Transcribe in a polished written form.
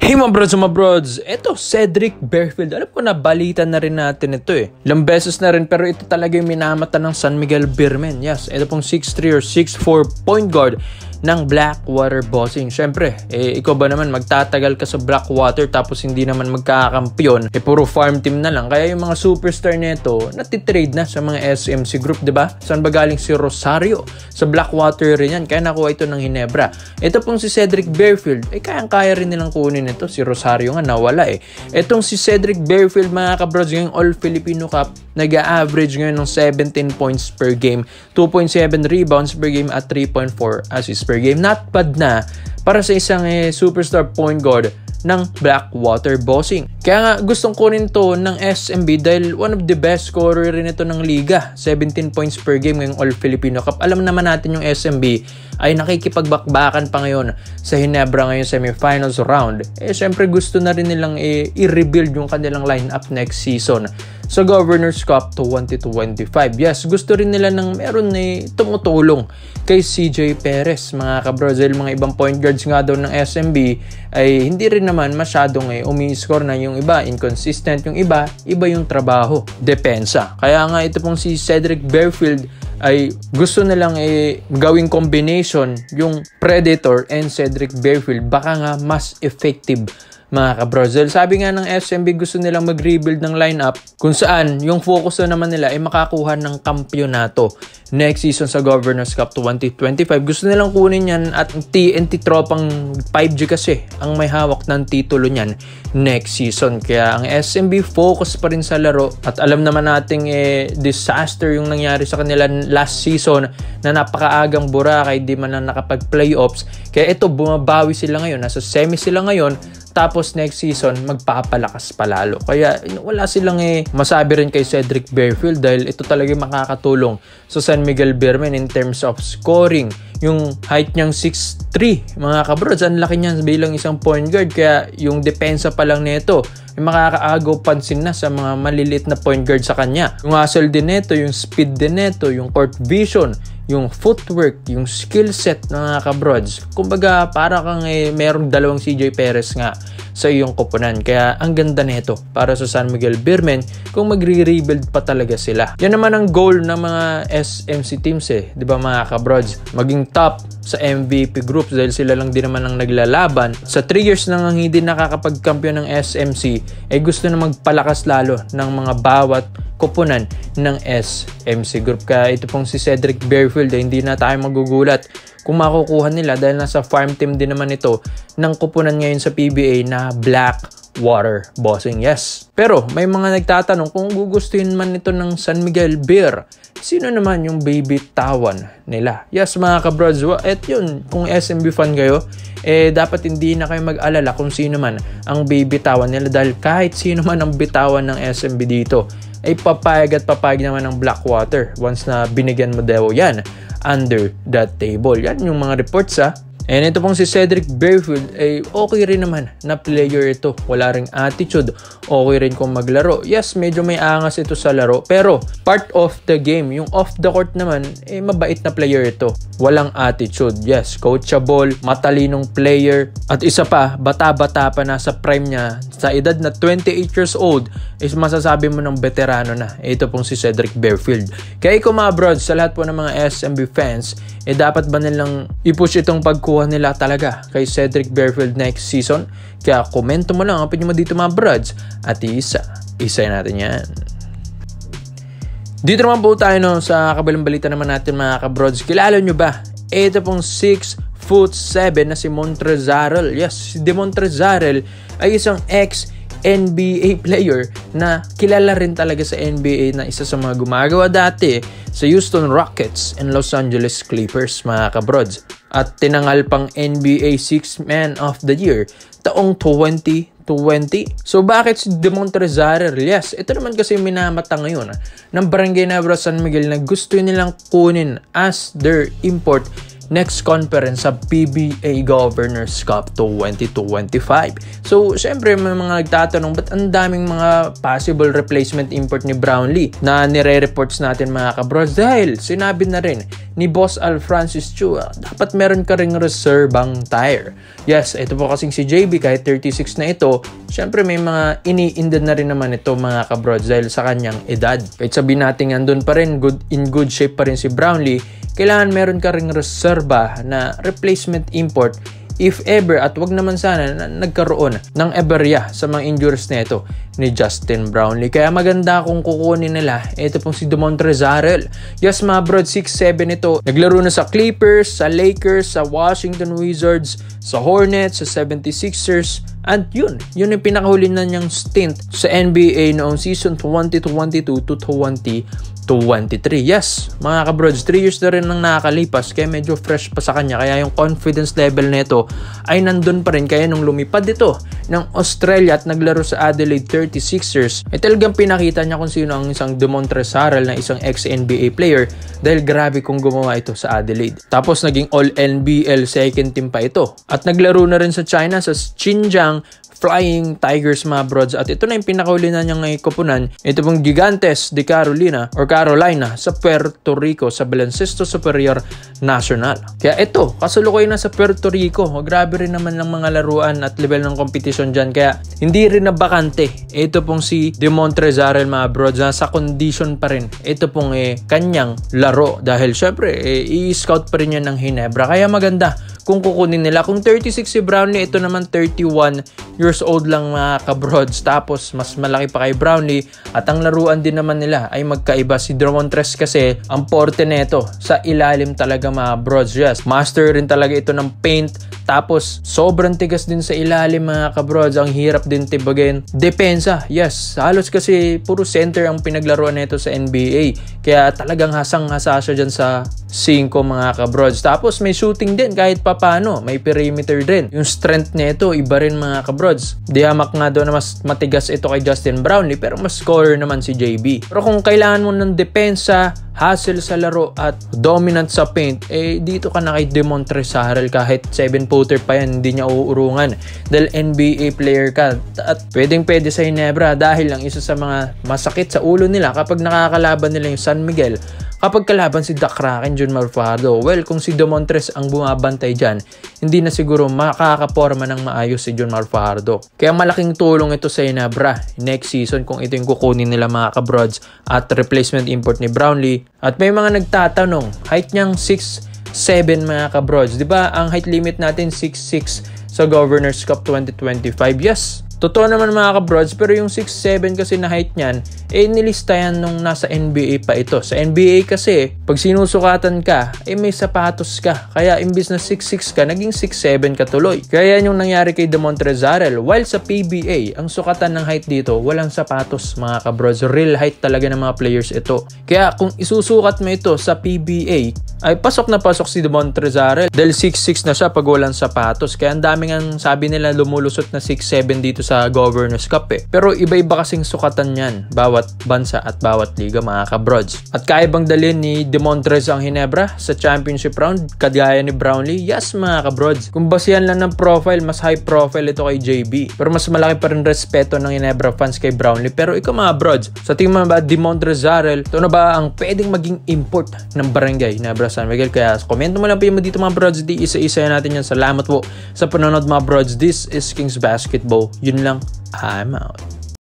Hey mga brods, eto Cedric Berfield. Alam ko na balita na rin natin ito eh. Ilang beses na rin pero ito talaga yung minamata ng San Miguel Beermen. Yes, ito pong 6'3 or 6'4 point guard ng Blackwater Bossing. Siyempre, ikaw ba naman magtatagal ka sa Blackwater tapos hindi naman magkakakampiyon? Puro farm team na lang. Kaya yung mga superstar nito, natitrade na sa mga SMC group, diba? Saan ba galing si Rosario? Sa Blackwater rin yan. Kaya nakuha ito ng Ginebra. Ito pong si Cedric Berfield, kayang-kaya rin nilang kunin ito. Si Rosario nga nawala eh. Itong si Cedric Berfield, mga kabrods, ngayong All-Filipino Cup, nag-a-average ngayon ng 17 points per game, 2.7 rebounds per game at 3.4 assists per game. Not bad na para sa isang superstar point guard ng Blackwater Bossing. Kaya nga gustong kunin to ng SMB dahil one of the best scorer rin ito ng liga. 17 points per game ngayong All-Filipino Cup. Alam naman natin yung SMB ay nakikipagbakbakan pa ngayon sa Ginebra ngayong semifinals round. Siyempre gusto na rin nilang i-rebuild yung kanilang lineup next season sa Governor's Cup 2025. Yes, gusto rin nila ng meron tumutulong kay CJ Perez, mga kabro. Dahil mga ibang point guards nga daw ng SMB ay hindi rin naman masyadong umi-score na, yung iba inconsistent, yung iba yung trabaho, depensa. Kaya nga ito pong si Cedric Berfield ay gusto nilang gawing combination yung Predator and Cedric Berfield. Baka nga mas effective, mga kabrozel. Sabi nga ng SMB, gusto nilang mag-rebuild ng lineup kung saan yung focus na naman nila ay makakuha ng kampyonato next season sa Governor's Cup 2025. Gusto nilang kunin yan at TNT tropang 5G kasi ang may hawak ng titulo niyan next season. Kaya ang SMB focus pa rin sa laro at alam naman nating disaster yung nangyari sa kanila last season na napakaagang Boracay, di man na nakapag-playoffs. Kaya ito, bumabawi sila ngayon. Nasa semi sila ngayon. Tapos next season, magpapalakas palalo. Kaya wala silang masabi rin kay Cedric Berfield dahil ito talaga makakatulong sa San Miguel Beermen in terms of scoring. Yung height niyang 6'3", mga kabrods, ang laki niyan bilang isang point guard. Kaya yung depensa pa lang nito, makakaagaw pansin na sa mga maliliit na point guard sa kanya. Yung hustle din nito, yung speed din nito, yung court vision, yung footwork, yung skill set, mga kabrods. Kumbaga, para kang merong dalawang CJ Perez nga sa iyong koponan. Kaya ang ganda nito para sa San Miguel Beermen kung magre-rebuild pa talaga sila. Yan naman ang goal ng mga SMC teams di ba, mga kabrods? Maging top sa MVP groups dahil sila lang din naman ang naglalaban. Sa 3 years nang hindi nakakapagkampiyon ng SMC, gusto na magpalakas lalo ng mga bawat koponan ng SMC group. Kaya ito pong si Cedric Berfield, hindi na tayo magugulat kung makukuha nila dahil nasa farm team din naman ito ng koponan ngayon sa PBA na Blackwater Bossing. Yes. Pero may mga nagtatanong kung gugustuhin man ito ng San Miguel Beer, sino naman yung baby tawan nila? Yes, mga kabrods, at yun, kung SMB fan kayo, dapat hindi na kayo mag-alala kung sino man ang baby tawan nila dahil kahit sino man ang bitawan ng SMB dito ay papayag at papayag naman ng Blackwater once na binigyan mo daw yan under that table. Yan yung mga reports And ito pong si Cedric Berfield okay rin naman na player ito. Wala ring attitude. Okay rin kung maglaro. Yes, medyo may angas ito sa laro. Pero part of the game, yung off the court naman, mabait na player ito. Walang attitude. Yes, coachable, matalinong player. At isa pa, bata-bata pa nasa prime niya. Sa edad na 28 years old, is masasabi mo ng veterano na. Ito pong si Cedric Berfield. Kaya ikaw, mga brods, sa lahat po ng mga SMB fans, dapat ba nilang i-push itong pagkuha nila talaga kay Cedric Berfield next season? Kaya komento mo lang, open mo dito, mga brods, at isa natin yan. Dito naman po tayo sa kabilang balita naman natin, mga kabrods. Kilala nyo ba? Ito pong 6'7" na si Montrezarel. Yes, si Montrezarel ay isang NBA player na kilala rin talaga sa NBA na isa sa mga gumagawa dati sa Houston Rockets and Los Angeles Clippers, mga kabrods. At tinangal pang NBA 6th Man of the Year taong 2020. So bakit si Montrezarel? Yes, ito naman kasi minamata ngayon ng Barangay Nebra San Miguel na gusto nilang kunin as their import next conference sa PBA Governors Cup 2025. So, syempre may mga nagtatanong, ba't ang daming mga possible replacement import ni Brownlee na nire-reports natin mga kabrods? Dahil sinabi na rin ni Boss Al Francis Chu, dapat meron ka ring reservang tire. Yes, ito po kasing si JB kahit 36 na ito, syempre may mga ini-indad na rin naman ito mga kabrods dahil sa kanyang edad. Kahit sabihin natin andun pa rin, in good shape pa rin si Brownlee, kailangan meron ka ring reserba na replacement import if ever, at wag naman sana na nagkaroon ng eberya sa mga injuries na ito ni Justin Brownlee. Kaya maganda kung kukunin nila ito pong si Demontre Zarel. Yes mga bro, 6'7 ito. Naglaro na sa Clippers, sa Lakers, sa Washington Wizards, sa Hornets, sa 76ers. And yun yung pinakahuli na niyang stint sa NBA noong season 2022 to 2023. Yes, mga kabrods, 3 years na rin nang nakakalipas kaya medyo fresh pa sa kanya. Kaya yung confidence level nito ay nandun pa rin. Kaya nung lumipad ito ng Australia at naglaro sa Adelaide 36ers, ay talagang pinakita niya kung sino ang isang Demontre Zarel na isang ex-NBA player dahil grabe kung gumawa ito sa Adelaide. Tapos naging All-NBL second team pa ito. At naglaro na rin sa China sa Xinjiang Flying Tigers mga brods. At ito na yung pinakauli na niyang kupunan. Ito pong Gigantes de Carolina sa Puerto Rico sa Baloncesto Superior National. Kaya ito, kasalukuyan na sa Puerto Rico. Grabe rin naman ng mga laruan at level ng competition dyan. Kaya hindi rin na bakante. Ito pong si Demontre Zarel mga brods. Sa condition pa rin. Ito pong kanyang laro. Dahil syempre, i-scout pa rin yan ng Ginebra. Kaya maganda kung kukunin nila. Kung 36 si Brownlee, ito naman 31 years old lang mga kabrods. Tapos mas malaki pa kay Brownlee at ang laruan din naman nila ay magkaiba. Si Demontres kasi ang porte neto sa ilalim talaga mga brods. Yes, master rin talaga ito ng paint. Tapos sobrang tigas din sa ilalim mga kabrods. Ang hirap din tibagin. Depensa, yes, halos kasi puro center ang pinaglaruan nito sa NBA. Kaya talagang hasang-hasa siya dyan sa 5 mga kabrods. Tapos may shooting din kahit papano. May perimeter din. Yung strength nito iba rin mga kabrods. Di hamak nga doon na mas matigas ito kay Justin Brownlee pero mas scorer naman si JB. Pero kung kailangan mo ng depensa, hustle sa laro at dominant sa paint, dito ka na kay Demontre Zarel. Kahit 7-footer pa yan, hindi niya uurungan dahil NBA player ka at pwedeng-pwede sa Ginebra dahil ang isa sa mga masakit sa ulo nila kapag nakakalaban nila yung San Miguel, kapag kalaban si The Kraken, Junmar Fajardo. Well, kung si Demontres ang bumabantay dyan, hindi na siguro makakaporma ng maayos si Junmar Fajardo. Kaya malaking tulong ito sa Ginebra next season kung ito yung kukunin nila mga kabrods at replacement import ni Brownlee. At may mga nagtatanong, height niyang 6'7 mga kabrods. Diba ang height limit natin 6'6 sa Governors Cup 2025? Yes, totoo naman mga kabrods, pero yung 6'7 kasi na height niyan, nilista yan nung nasa NBA pa ito. Sa NBA kasi, pag sinusukatan ka, may sapatos ka. Kaya imbis na 6'6 ka, naging 6'7 ka tuloy. Kaya yan yung nangyari kay Demontre Zarel. While sa PBA, ang sukatan ng height dito, walang sapatos mga kabrods. Real height talaga ng mga players ito. Kaya kung isusukat mo ito sa PBA, ay pasok na pasok si Demontre Zarel. Dahil 6'6 na siya pag walang sapatos. Kaya ang daming ang sabi nila lumulusot na 6'7 dito sa Governors Cup Pero iba-iba kasing sukatan yan, bawat bansa at bawat liga mga kabrods. At kaya bang dalhin ni Demontres ang Ginebra sa championship round kagaya ni Brownlee? Yes mga kabrods. Kung basihan lang ng profile, mas high profile ito kay JB. Pero mas malaki pa rin respeto ng Ginebra fans kay Brownlee. Pero ikaw mga brods, sa tingin mo ba Demontre Zarel, ito na ba ang pwedeng maging import ng Barangay Ginebra San Miguel? Kaya komento mo lang po mo dito mga brods. Di isa-isa natin yan. Salamat po sa panonood mga brods. This is Kings Basketball. Yun lang. I'm out.